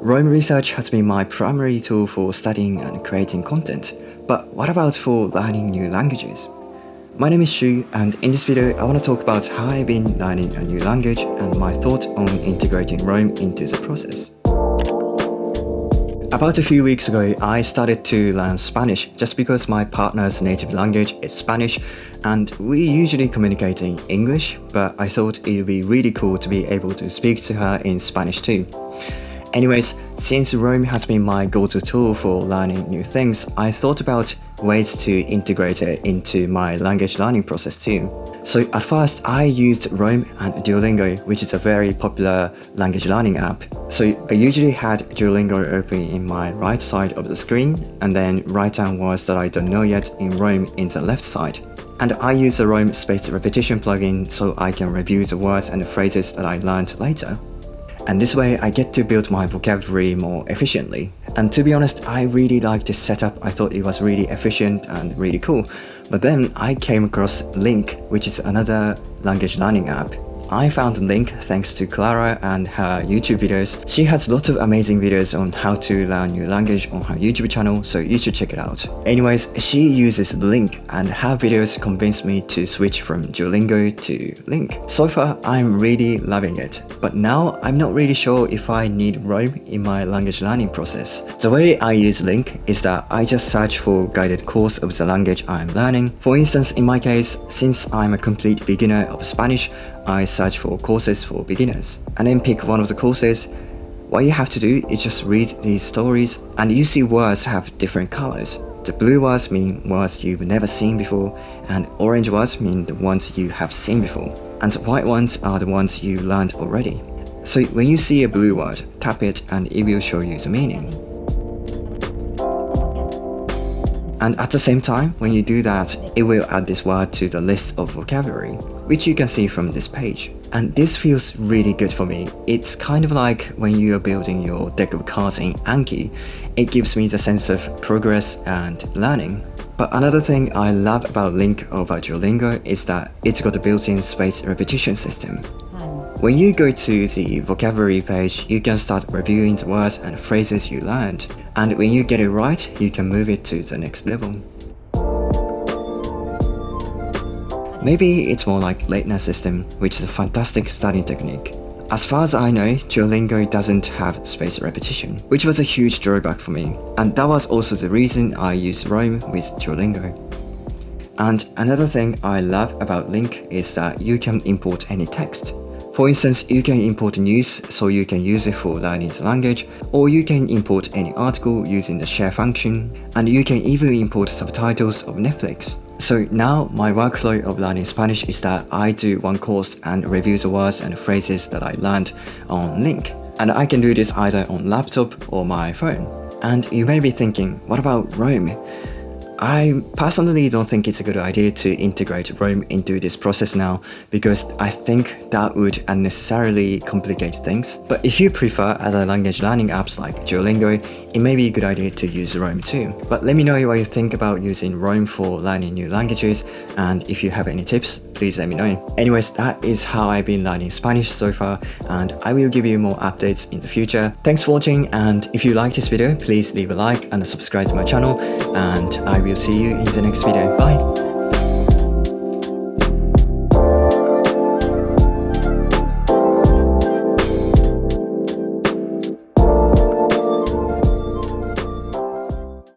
Rome research has been my primary tool for studying and creating content, but what about for learning new languages? My name is Shu, and in this video I want to talk about how I've been learning a new language and my thoughts on integrating Rome into the process. About a few weeks ago, I started to learn Spanish just because my partner's native language is Spanish and we usually communicate in English, but I thought it would be really cool to be able to speak to her in Spanish too. Anyways, since Rome has been my go-to tool for learning new things, I thought about ways to integrate it into my language learning process too. So at first, I used Rome and Duolingo, which is a very popular language learning app. So I usually had Duolingo open in my right side of the screen and then write down words that I don't know yet in Rome in the left side. And I use the Rome spaced repetition plugin so I can review the words and the phrases that I learned later. And this way I get to build my vocabulary more efficiently. And to be honest, I really like this setup. I thought it was really efficient and really cool. But then I came across LingQ, which is another language learning app. I found LingQ thanks to Clara and her YouTube videos. She has lots of amazing videos on how to learn new language on her YouTube channel, so you should check it out. Anyways, she uses LingQ and her videos convinced me to switch from Duolingo to LingQ. So far, I'm really loving it. But now, I'm not really sure if I need Rome in my language learning process. The way I use LingQ is that I just search for guided course of the language I'm learning. For instance, in my case, since I'm a complete beginner of Spanish, I search for courses for beginners and then pick one of the courses. What you have to do is just read these stories and you see words have different colors. The blue words mean words you've never seen before and orange words mean the ones you have seen before. And the white ones are the ones you learned already. So when you see a blue word, tap it and it will show you the meaning. And at the same time, when you do that, it will add this word to the list of vocabulary, which you can see from this page. And this feels really good for me. It's kind of like when you are building your deck of cards in Anki. It gives me the sense of progress and learning. But another thing I love about LingQ over Duolingo is that it's got a built-in spaced repetition system. When you go to the vocabulary page, you can start reviewing the words and phrases you learned. And when you get it right, you can move it to the next level. Maybe it's more like lateness system, which is a fantastic studying technique. As far as I know, Duolingo doesn't have spaced repetition, which was a huge drawback for me. And that was also the reason I used Rome with Duolingo. And another thing I love about LingQ is that you can import any text. For instance, you can import news so you can use it for learning the language, or you can import any article using the share function, and you can even import subtitles of Netflix. So now my workflow of learning Spanish is that I do one course and review the words and phrases that I learned on LingQ. And I can do this either on laptop or my phone. And you may be thinking, what about Rome? I personally don't think it's a good idea to integrate Rome into this process now because I think that would unnecessarily complicate things. But if you prefer other language learning apps like Duolingo, it may be a good idea to use Rome too. But let me know what you think about using Rome for learning new languages, and if you have any tips, please let me know. Anyways, that is how I've been learning Spanish so far, and I will give you more updates in the future. Thanks for watching, and if you like this video, please leave a like and subscribe to my channel, and I will see you in the next video. Bye!